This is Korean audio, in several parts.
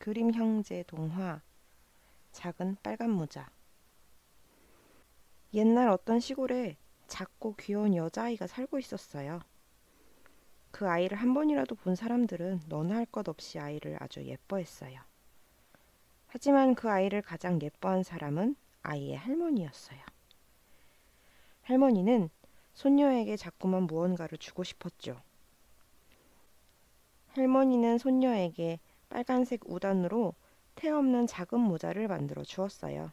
그림 형제 동화 작은 빨간 모자. 옛날 어떤 시골에 작고 귀여운 여자아이가 살고 있었어요. 그 아이를 한 번이라도 본 사람들은 너나 할 것 없이 아이를 아주 예뻐했어요. 하지만 그 아이를 가장 예뻐한 사람은 아이의 할머니였어요. 할머니는 손녀에게 자꾸만 무언가를 주고 싶었죠. 할머니는 손녀에게 빨간색 우단으로 테 없는 작은 모자를 만들어 주었어요.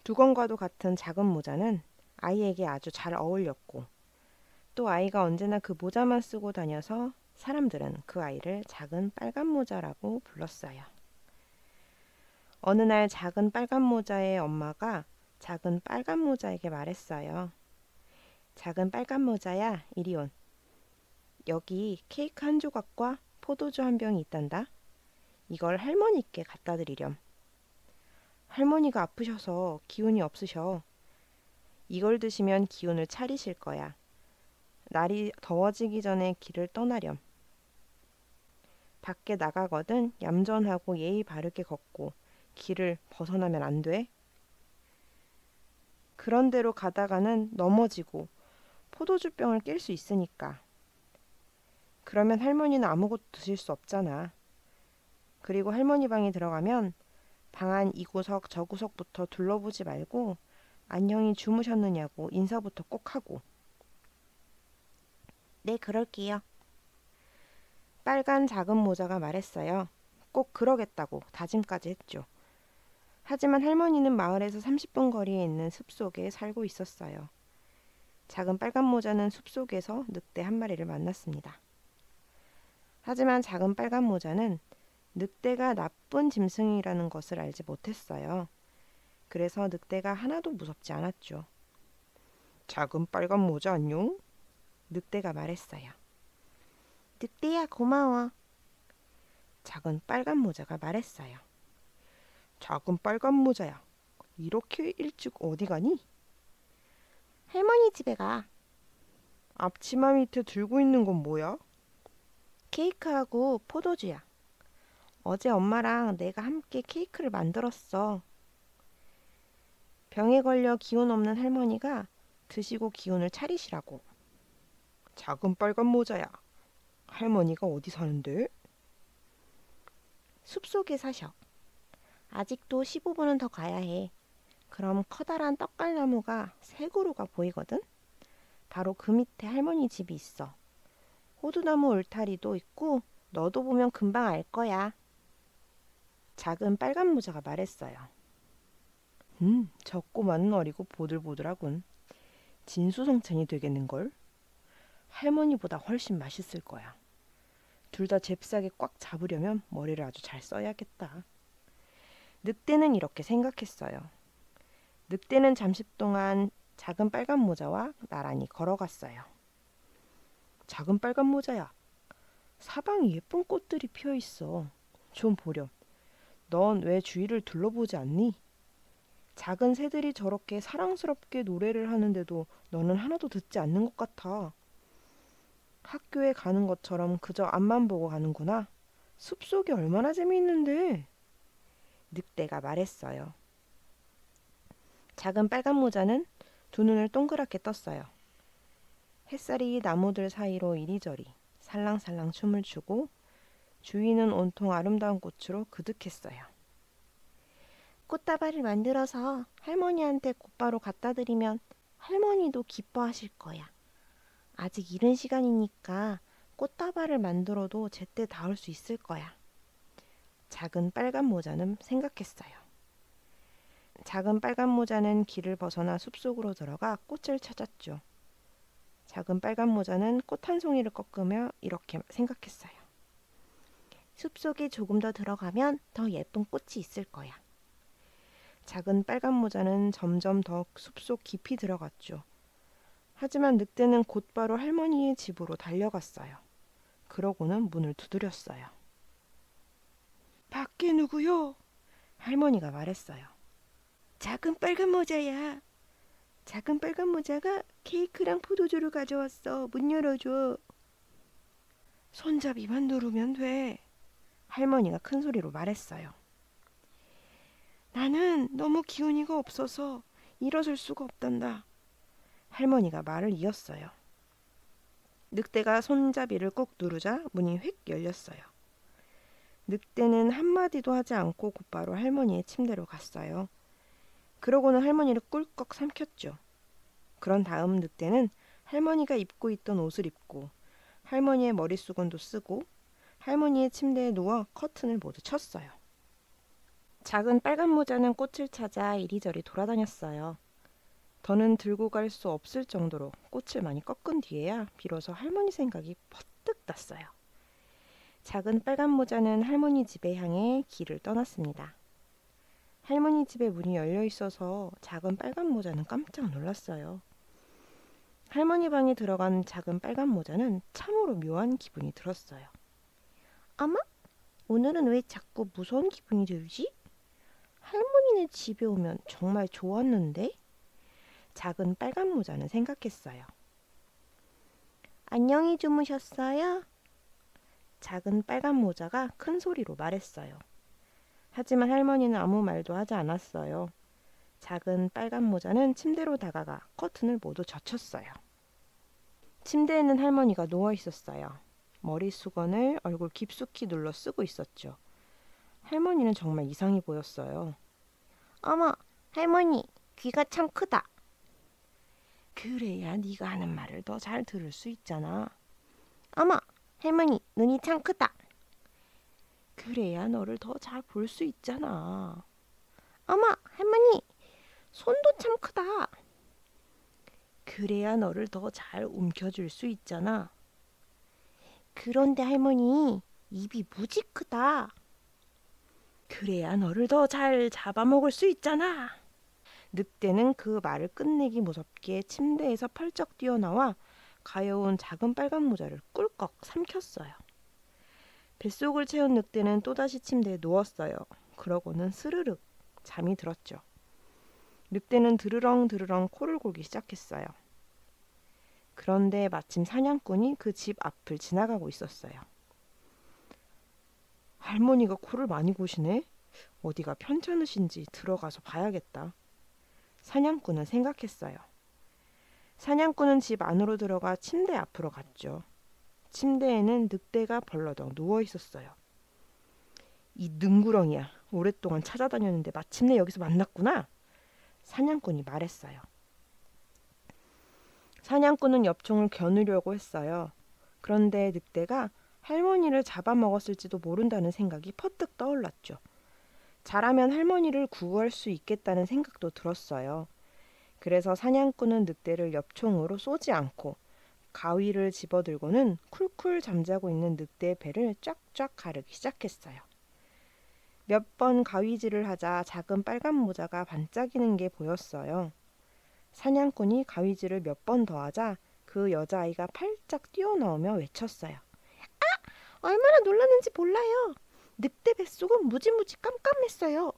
두건과도 같은 작은 모자는 아이에게 아주 잘 어울렸고, 또 아이가 언제나 그 모자만 쓰고 다녀서 사람들은 그 아이를 작은 빨간 모자라고 불렀어요. 어느 날 작은 빨간 모자의 엄마가 작은 빨간 모자에게 말했어요. 작은 빨간 모자야, 이리 온. 여기 케이크 한 조각과 포도주 한 병이 있단다. 이걸 할머니께 갖다 드리렴. 할머니가 아프셔서 기운이 없으셔. 이걸 드시면 기운을 차리실 거야. 날이 더워지기 전에 길을 떠나렴. 밖에 나가거든 얌전하고 예의 바르게 걷고 길을 벗어나면 안 돼. 그런 대로 가다가는 넘어지고 포도주병을 낄 수 있으니까. 그러면 할머니는 아무것도 드실 수 없잖아. 그리고 할머니 방에 들어가면 방 안 이 구석 저 구석부터 둘러보지 말고 안녕히 주무셨느냐고 인사부터 꼭 하고. 네, 그럴게요. 빨간 작은 모자가 말했어요. 꼭 그러겠다고 다짐까지 했죠. 하지만 할머니는 마을에서 30분 거리에 있는 숲속에 살고 있었어요. 작은 빨간 모자는 숲속에서 늑대 한 마리를 만났습니다. 하지만 작은 빨간 모자는 늑대가 나쁜 짐승이라는 것을 알지 못했어요. 그래서 늑대가 하나도 무섭지 않았죠. 작은 빨간 모자 안녕? 늑대가 말했어요. 늑대야, 고마워. 작은 빨간 모자가 말했어요. 작은 빨간 모자야. 이렇게 일찍 어디 가니? 할머니 집에 가. 앞치마 밑에 들고 있는 건 뭐야? 케이크하고 포도주야. 어제 엄마랑 내가 함께 케이크를 만들었어. 병에 걸려 기운 없는 할머니가 드시고 기운을 차리시라고. 작은 빨간 모자야. 할머니가 어디 사는데? 숲속에 사셔. 아직도 15분은 더 가야 해. 그럼 커다란 떡갈나무가 세 그루가 보이거든? 바로 그 밑에 할머니 집이 있어. 호두나무 울타리도 있고 너도 보면 금방 알 거야. 작은 빨간 모자가 말했어요. 저 꼬마는 어리고 보들보들하군. 진수성찬이 되겠는걸? 할머니보다 훨씬 맛있을 거야. 둘 다 잽싸게 꽉 잡으려면 머리를 아주 잘 써야겠다. 늑대는 이렇게 생각했어요. 늑대는 잠시 동안 작은 빨간 모자와 나란히 걸어갔어요. 작은 빨간 모자야. 사방에 예쁜 꽃들이 피어 있어. 좀 보렴. 넌 왜 주위를 둘러보지 않니? 작은 새들이 저렇게 사랑스럽게 노래를 하는데도 너는 하나도 듣지 않는 것 같아. 학교에 가는 것처럼 그저 앞만 보고 가는구나. 숲속이 얼마나 재미있는데. 늑대가 말했어요. 작은 빨간 모자는 두 눈을 동그랗게 떴어요. 햇살이 나무들 사이로 이리저리 살랑살랑 춤을 추고 주위는 온통 아름다운 꽃으로 그득했어요. 꽃다발을 만들어서 할머니한테 곧바로 갖다 드리면 할머니도 기뻐하실 거야. 아직 이른 시간이니까 꽃다발을 만들어도 제때 다 올 수 있을 거야. 작은 빨간 모자는 생각했어요. 작은 빨간 모자는 길을 벗어나 숲속으로 들어가 꽃을 찾았죠. 작은 빨간 모자는 꽃 한 송이를 꺾으며 이렇게 생각했어요. 숲속에 조금 더 들어가면 더 예쁜 꽃이 있을 거야. 작은 빨간 모자는 점점 더 숲속 깊이 들어갔죠. 하지만 늑대는 곧바로 할머니의 집으로 달려갔어요. 그러고는 문을 두드렸어요. 밖에 누구요? 할머니가 말했어요. 작은 빨간 모자야. 작은 빨간 모자가 케이크랑 포도주를 가져왔어. 문 열어줘. 손잡이만 누르면 돼. 할머니가 큰 소리로 말했어요. 나는 너무 기운이가 없어서 일어설 수가 없단다. 할머니가 말을 이었어요. 늑대가 손잡이를 꾹 누르자 문이 휙 열렸어요. 늑대는 한마디도 하지 않고 곧바로 할머니의 침대로 갔어요. 그러고는 할머니를 꿀꺽 삼켰죠. 그런 다음 늑대는 할머니가 입고 있던 옷을 입고 할머니의 머릿수건도 쓰고 할머니의 침대에 누워 커튼을 모두 쳤어요. 작은 빨간 모자는 꽃을 찾아 이리저리 돌아다녔어요. 더는 들고 갈 수 없을 정도로 꽃을 많이 꺾은 뒤에야 비로소 할머니 생각이 퍼뜩 났어요. 작은 빨간 모자는 할머니 집에 향해 길을 떠났습니다. 할머니 집에 문이 열려 있어서 작은 빨간 모자는 깜짝 놀랐어요. 할머니 방에 들어간 작은 빨간 모자는 참으로 묘한 기분이 들었어요. 어머? 오늘은 왜 자꾸 무서운 기분이 들지? 할머니네 집에 오면 정말 좋았는데? 작은 빨간 모자는 생각했어요. 안녕히 주무셨어요? 작은 빨간 모자가 큰 소리로 말했어요. 하지만 할머니는 아무 말도 하지 않았어요. 작은 빨간 모자는 침대로 다가가 커튼을 모두 젖혔어요. 침대에는 할머니가 누워 있었어요. 머리 수건을 얼굴 깊숙이 눌러 쓰고 있었죠. 할머니는 정말 이상해 보였어요. 어머, 할머니, 귀가 참 크다. 그래야 네가 하는 말을 더 잘 들을 수 있잖아. 어머, 할머니, 눈이 참 크다. 그래야 너를 더 잘 볼 수 있잖아. 어머, 할머니, 손도 참 크다. 그래야 너를 더 잘 움켜쥘 수 있잖아. 그런데 할머니, 입이 무지 크다. 그래야 너를 더 잘 잡아먹을 수 있잖아. 늑대는 그 말을 끝내기 무섭게 침대에서 펄쩍 뛰어나와 가여운 작은 빨간 모자를 꿀꺽 삼켰어요. 뱃속을 채운 늑대는 또다시 침대에 누웠어요. 그러고는 스르륵 잠이 들었죠. 늑대는 드르렁 드르렁 코를 골기 시작했어요. 그런데 마침 사냥꾼이 그 집 앞을 지나가고 있었어요. 할머니가 코를 많이 고시네? 어디가 편찮으신지 들어가서 봐야겠다. 사냥꾼은 생각했어요. 사냥꾼은 집 안으로 들어가 침대 앞으로 갔죠. 침대에는 늑대가 벌러덩 누워 있었어요. 이 능구렁이야. 오랫동안 찾아다녔는데 마침내 여기서 만났구나. 사냥꾼이 말했어요. 사냥꾼은 엽총을 겨누려고 했어요. 그런데 늑대가 할머니를 잡아먹었을지도 모른다는 생각이 퍼뜩 떠올랐죠. 잘하면 할머니를 구할 수 있겠다는 생각도 들었어요. 그래서 사냥꾼은 늑대를 엽총으로 쏘지 않고 가위를 집어들고는 쿨쿨 잠자고 있는 늑대의 배를 쫙쫙 가르기 시작했어요. 몇 번 가위질을 하자 작은 빨간 모자가 반짝이는 게 보였어요. 사냥꾼이 가위질을 몇 번 더 하자 그 여자아이가 팔짝 뛰어나오며 외쳤어요. 얼마나 놀랐는지 몰라요. 늑대 뱃속은 무지무지 깜깜했어요.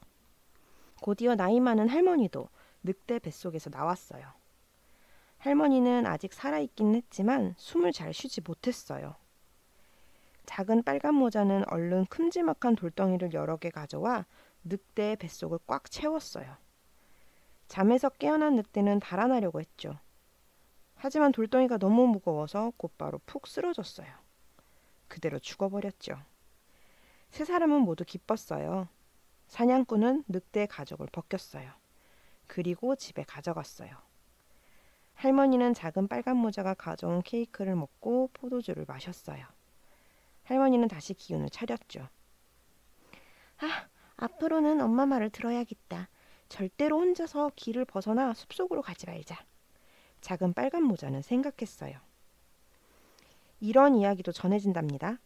곧이어 나이 많은 할머니도 늑대 뱃속에서 나왔어요. 할머니는 아직 살아있긴 했지만 숨을 잘 쉬지 못했어요. 작은 빨간 모자는 얼른 큼지막한 돌덩이를 여러 개 가져와 늑대의 뱃속을 꽉 채웠어요. 잠에서 깨어난 늑대는 달아나려고 했죠. 하지만 돌덩이가 너무 무거워서 곧바로 푹 쓰러졌어요. 그대로 죽어버렸죠. 세 사람은 모두 기뻤어요. 사냥꾼은 늑대의 가죽을 벗겼어요. 그리고 집에 가져갔어요. 할머니는 작은 빨간 모자가 가져온 케이크를 먹고 포도주를 마셨어요. 할머니는 다시 기운을 차렸죠. 앞으로는 엄마 말을 들어야겠다. 절대로 혼자서 길을 벗어나 숲속으로 가지 말자. 작은 빨간 모자는 생각했어요. 이런 이야기도 전해진답니다.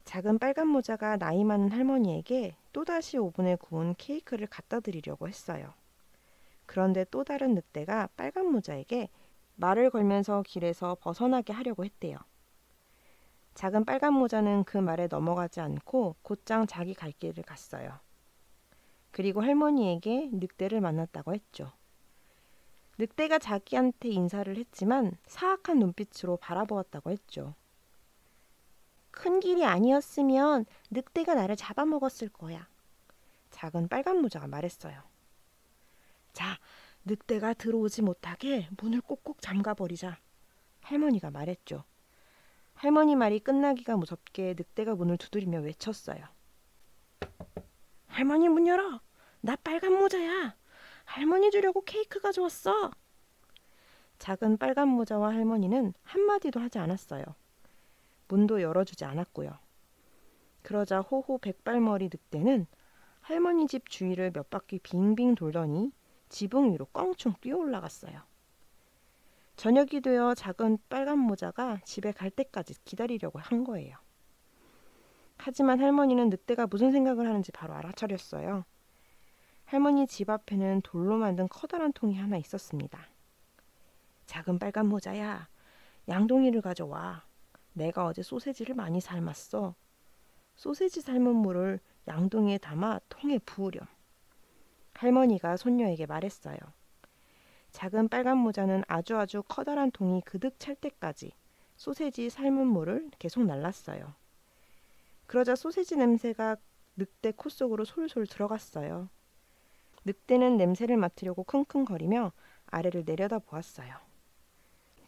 작은 빨간 모자가 나이 많은 할머니에게 또다시 오븐에 구운 케이크를 갖다 드리려고 했어요. 그런데 또 다른 늑대가 빨간 모자에게 말을 걸면서 길에서 벗어나게 하려고 했대요. 작은 빨간 모자는 그 말에 넘어가지 않고 곧장 자기 갈 길을 갔어요. 그리고 할머니에게 늑대를 만났다고 했죠. 늑대가 자기한테 인사를 했지만 사악한 눈빛으로 바라보았다고 했죠. 큰 길이 아니었으면 늑대가 나를 잡아먹었을 거야. 작은 빨간 모자가 말했어요. 자, 늑대가 들어오지 못하게 문을 꼭꼭 잠가버리자. 할머니가 말했죠. 할머니 말이 끝나기가 무섭게 늑대가 문을 두드리며 외쳤어요. 할머니 문 열어. 나 빨간 모자야. 할머니 주려고 케이크 가져왔어. 작은 빨간 모자와 할머니는 한마디도 하지 않았어요. 문도 열어주지 않았고요. 그러자 호호 백발머리 늑대는 할머니 집 주위를 몇 바퀴 빙빙 돌더니 지붕 위로 껑충 뛰어 올라갔어요. 저녁이 되어 작은 빨간 모자가 집에 갈 때까지 기다리려고 한 거예요. 하지만 할머니는 늑대가 무슨 생각을 하는지 바로 알아차렸어요. 할머니 집 앞에는 돌로 만든 커다란 통이 하나 있었습니다. 작은 빨간 모자야, 양동이를 가져와. 내가 어제 소세지를 많이 삶았어. 소세지 삶은 물을 양동이에 담아 통에 부으렴. 할머니가 손녀에게 말했어요. 작은 빨간 모자는 아주 커다란 통이 그득 찰 때까지 소세지 삶은 물을 계속 날랐어요. 그러자 소세지 냄새가 늑대 코 속으로 솔솔 들어갔어요. 늑대는 냄새를 맡으려고 킁킁거리며 아래를 내려다 보았어요.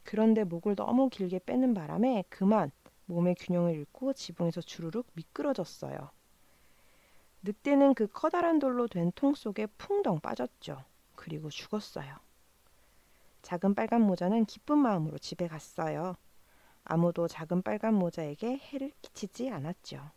그런데 목을 너무 길게 빼는 바람에 그만 몸의 균형을 잃고 지붕에서 주르륵 미끄러졌어요. 늑대는 그 커다란 돌로 된 통 속에 풍덩 빠졌죠. 그리고 죽었어요. 작은 빨간 모자는 기쁜 마음으로 집에 갔어요. 아무도 작은 빨간 모자에게 해를 끼치지 않았죠.